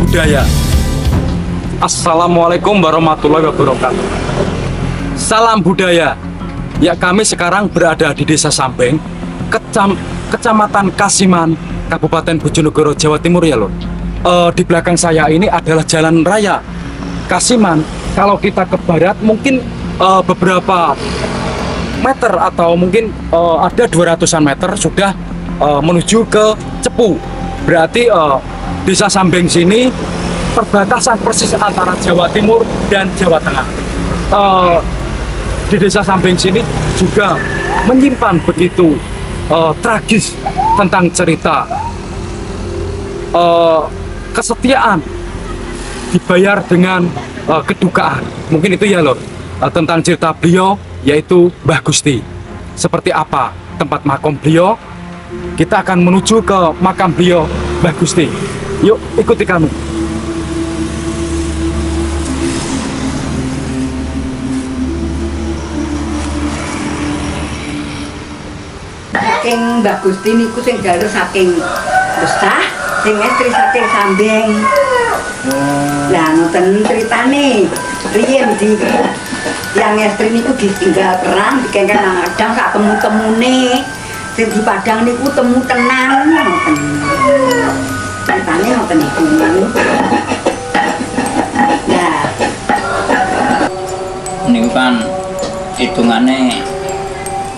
budaya. Assalamualaikum warahmatullahi wabarakatuh. Salam budaya. Ya, kami sekarang berada di Desa Sambeng, Kecamatan Kasiman, Kabupaten Bojonegoro, Jawa Timur ya lor. Di belakang saya ini adalah jalan raya Kasiman. Kalau kita ke barat mungkin beberapa meter atau mungkin ada 200-an meter sudah menuju ke Cepu. Berarti Desa Sambeng sini perbatasan persis antara Jawa Timur dan Jawa Tengah. Di Desa Sambeng sini juga menyimpan begitu tragis tentang cerita kesetiaan dibayar dengan kedukaan. Mungkin itu ya lor, tentang cerita beliau yaitu Mbah Gusti. Seperti apa tempat makam beliau? Kita akan menuju ke makam beliau Mbah Gusti. Yuk ikuti kami. Saking Mbah Gusti niku sing jalur saking Bestah, sing estri saking Sambeng. Lah ngoten critane. Riyen di yang estri niku ditinggal perang, dikengken nang Padang sak temu-temune. Sing di Padang niku temu tenan ngoten. Critane ngoten niku. Nah, niku kan hitungane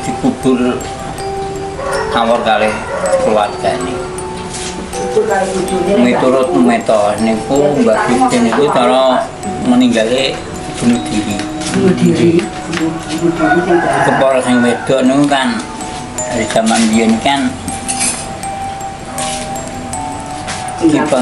dikubur awor kali keluarga ini. Miturut meto niku Mbah Gusti niku cara meninggalnya bunuh diri. Bunuh diri. Kepala sing wedok niku kan dari zaman biyen kan ditinggal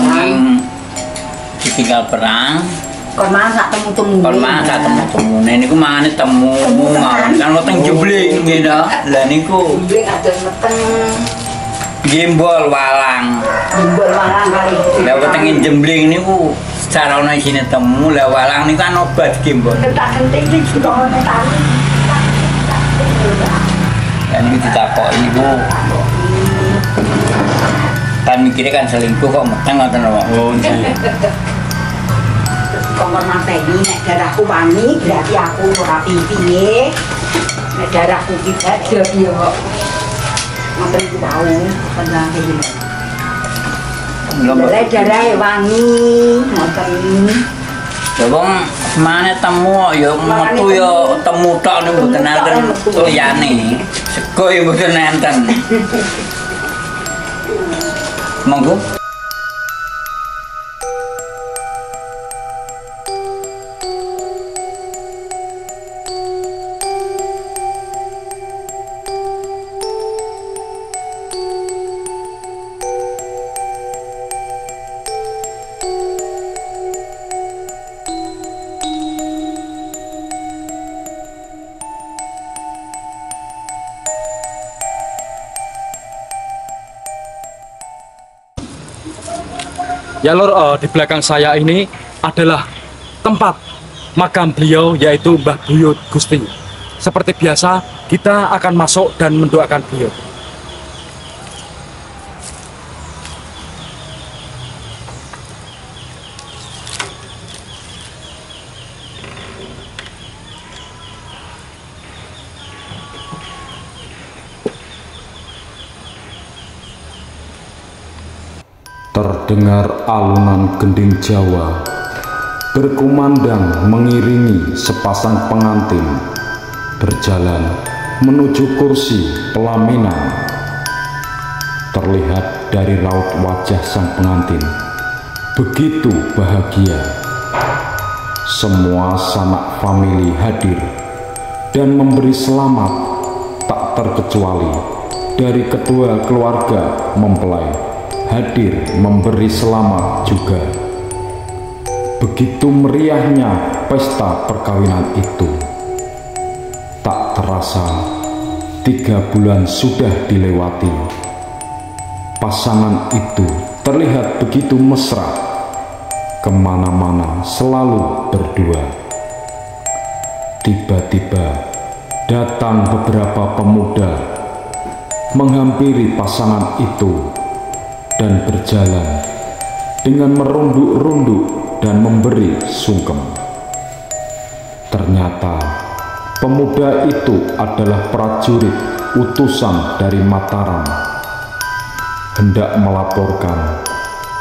perang. Korma sak temu-temune. Korma sak temu-temune niku mangane temu mawon kan weteng jebling gitu. Lah niku jebling adoh meteng. Gimbol walang. Gimbol walang kali. Lah wetenge jembling niku secara ana isine temu, lah walang niku kan obat gimbol. Kentak-kentik iki juga ana tahu. Lah niku ditakoki iku. Kan mikirnya kan selingkuh kok meteng ngoten lho. Oh nggih. Kongkon mateni nek darahku wani berarti aku ora piye. Nek darahku ki badhe yo kok. Ngoten iku tau penake iki. Lha darahe wangi ngoten. Ya wong semane temu ya metu ya temu tok niku mboten enten liyane. Sego ya mboten enten. Monggo. Ya lor, di belakang saya ini adalah tempat makam beliau yaitu Mbah Buyut Gusti. Seperti biasa kita akan masuk dan mendoakan beliau. Terdengar alunan gending Jawa berkumandang mengiringi sepasang pengantin berjalan menuju kursi pelaminan. Terlihat dari raut wajah sang pengantin begitu bahagia. Semua sanak famili hadir dan memberi selamat, tak terkecuali dari kedua keluarga mempelai hadir memberi selamat juga. Begitu meriahnya pesta perkawinan itu. Tak terasa 3 bulan sudah dilewati. Pasangan itu terlihat begitu mesra, kemana-mana selalu berdua. Tiba-tiba datang beberapa pemuda menghampiri pasangan itu dan berjalan dengan merunduk-runduk dan memberi sungkem. Ternyata pemuda itu adalah prajurit utusan dari Mataram, hendak melaporkan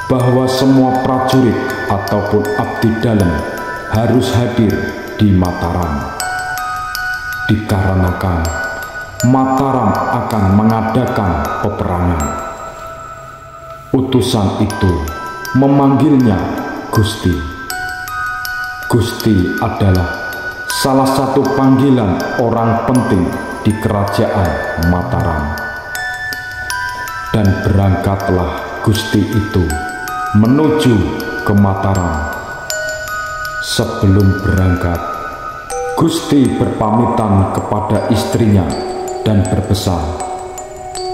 bahwa semua prajurit ataupun abdi dalam harus hadir di Mataram, dikarenakan Mataram akan mengadakan peperangan. Utusan itu memanggilnya Gusti. Gusti adalah salah satu panggilan orang penting di kerajaan Mataram. Dan berangkatlah Gusti itu menuju ke Mataram. Sebelum berangkat, Gusti berpamitan kepada istrinya dan berpesan,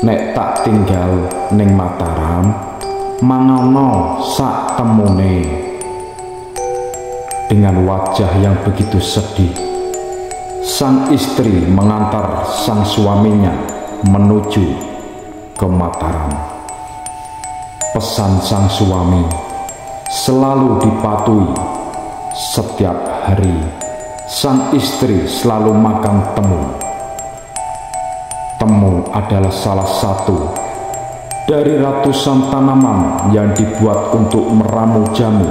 "Nek tak tinggal ning Mataram, mangono sak temune." Dengan wajah yang begitu sedih, sang istri mengantar sang suaminya menuju ke Mataram. Pesan sang suami selalu dipatuhi. Setiap hari sang istri selalu makan temu. Temu adalah salah satu dari ratusan tanaman yang dibuat untuk meramu jamu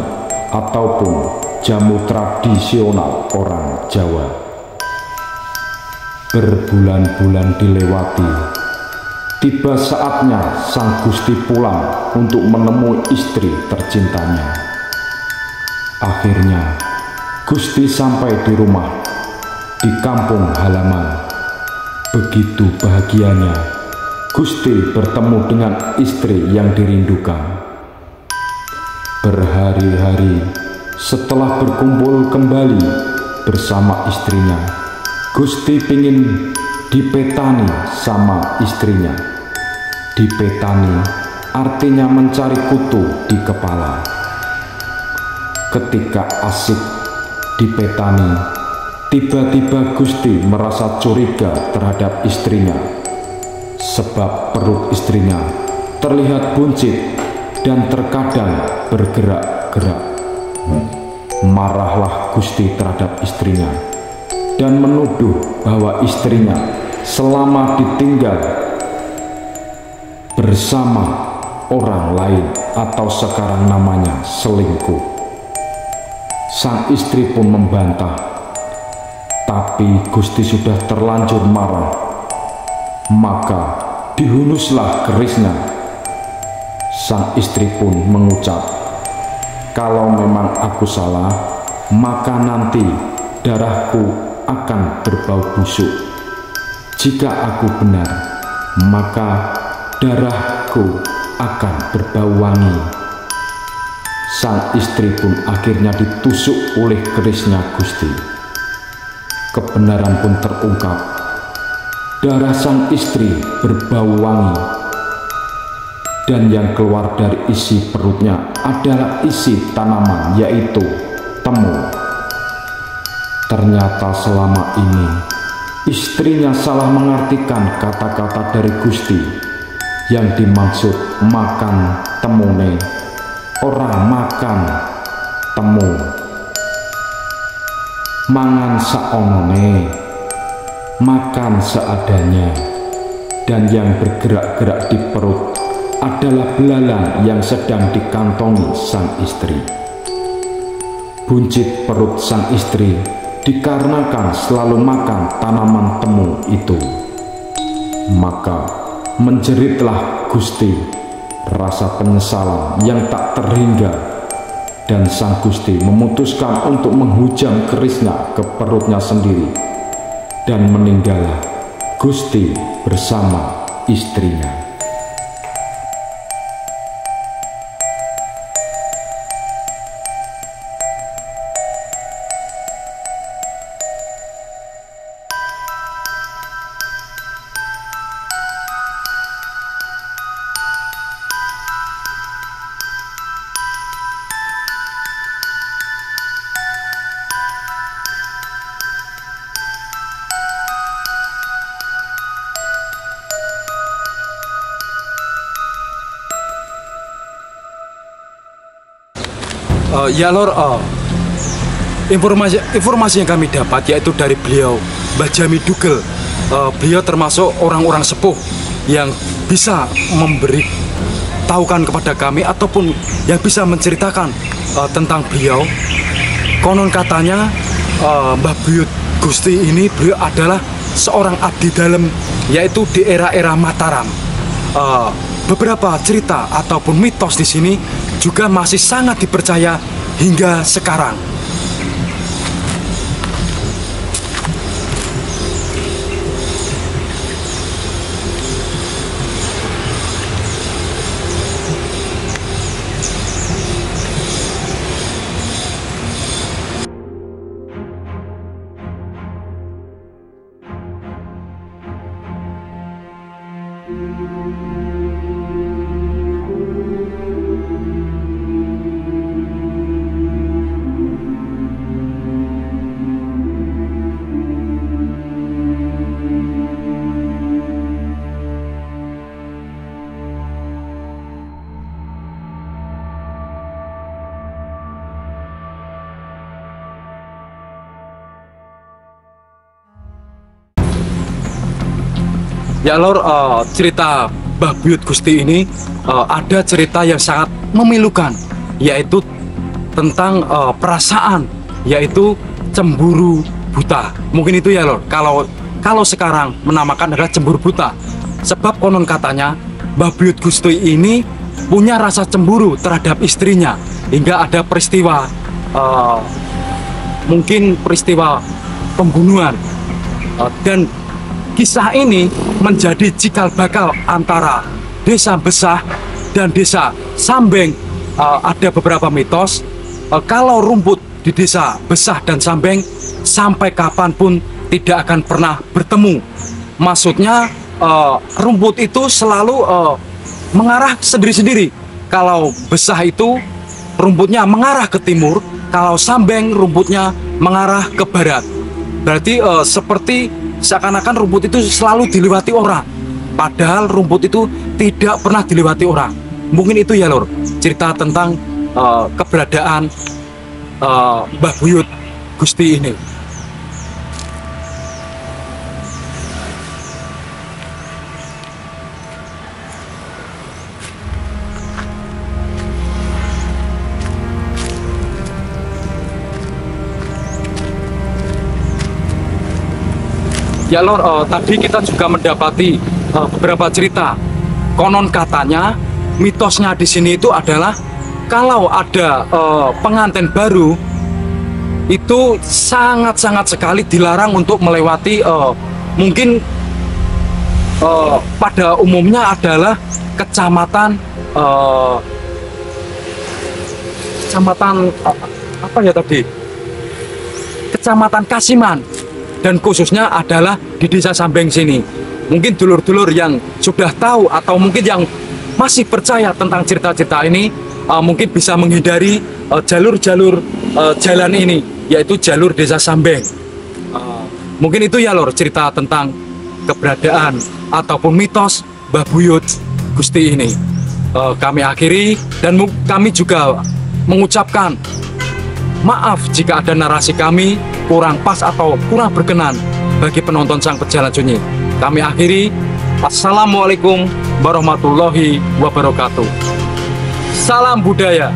ataupun jamu tradisional orang Jawa. Berbulan-bulan dilewati, tiba saatnya sang Gusti pulang untuk menemui istri tercintanya. Akhirnya Gusti sampai di rumah, di kampung halaman. Begitu bahagianya Gusti bertemu dengan istri yang dirindukan. Berhari-hari setelah berkumpul kembali bersama istrinya, Gusti pingin dipetani sama istrinya. Dipetani artinya mencari kutu di kepala. Ketika asik dipetani, tiba-tiba Gusti merasa curiga terhadap istrinya, sebab perut istrinya terlihat buncit dan terkadang bergerak-gerak. Marahlah Gusti terhadap istrinya dan menuduh bahwa istrinya selama ditinggal bersama orang lain atau sekarang namanya selingkuh. Sang istri pun membantah, tapi Gusti sudah terlanjur marah. Maka dihunuslah kerisnya. Sang istri pun mengucap, "Kalau memang aku salah, maka nanti darahku akan berbau busuk. Jika aku benar, maka darahku akan berbau wangi." Sang istri pun akhirnya ditusuk oleh kerisnya Gusti. Kebenaran pun terungkap. Darah sang istri berbau wangi, dan yang keluar dari isi perutnya adalah isi tanaman, yaitu temu. Ternyata selama ini istrinya salah mengartikan kata-kata dari Gusti. Yang dimaksud makan temune, orang makan temu. Mangan saonone, makan seadanya. Dan yang bergerak-gerak di perut adalah belalang yang sedang dikantongi sang istri. Buncit perut sang istri dikarenakan selalu makan tanaman temu itu. Maka menjeritlah Gusti, rasa penyesalan yang tak terhingga, dan sang Gusti memutuskan untuk menghujam kerisnya ke perutnya sendiri, dan meninggallah Gusti bersama istrinya. Ya Lur, informasi yang kami dapat yaitu dari beliau Mbah Jami Dugel. Beliau termasuk orang-orang sepuh yang bisa memberi tahukan kepada kami ataupun yang bisa menceritakan tentang beliau. Konon katanya Mbah Buyut Gusti ini beliau adalah seorang abdi dalam yaitu di era-era Mataram. Beberapa cerita ataupun mitos di sini juga masih sangat dipercaya hingga sekarang. Ya Lur, cerita Mbah Buyut Gusti ini ada cerita yang sangat memilukan, yaitu tentang perasaan, yaitu cemburu buta. Mungkin itu ya Lur, kalau sekarang menamakan adalah cemburu buta. Sebab konon katanya Mbah Buyut Gusti ini punya rasa cemburu terhadap istrinya, hingga ada peristiwa, mungkin peristiwa pembunuhan, dan kisah ini menjadi cikal bakal antara desa Besah dan desa Sambeng. Ada beberapa mitos kalau rumput di desa Besah dan Sambeng sampai kapanpun tidak akan pernah bertemu. Maksudnya rumput itu selalu mengarah sendiri-sendiri. Kalau Besah itu rumputnya mengarah ke timur, kalau Sambeng rumputnya mengarah ke barat. Berarti seperti seakan-akan rumput itu selalu dilewati orang, padahal rumput itu tidak pernah dilewati orang. Mungkin itu ya Lur, cerita tentang keberadaan Mbah Buyut Gusti ini. Ya Lur, tadi kita juga mendapati beberapa cerita. Konon katanya mitosnya di sini itu adalah kalau ada pengantin baru itu sangat-sangat sekali dilarang untuk melewati mungkin pada umumnya adalah kecamatan apa ya tadi? Kecamatan Kasiman. Dan khususnya adalah di desa Sambeng sini. Mungkin dulur-dulur yang sudah tahu atau mungkin yang masih percaya tentang cerita-cerita ini mungkin bisa menghindari jalur-jalur jalan ini, yaitu jalur desa Sambeng. Mungkin itu ya Lur, cerita tentang keberadaan ataupun mitos Mbah Buyut Gusti ini. Kami akhiri dan kami juga mengucapkan maaf jika ada narasi kami kurang pas atau kurang berkenan bagi penonton Sang Pejalan Sunyi. Kami akhiri. Assalamualaikum warahmatullahi wabarakatuh. Salam budaya.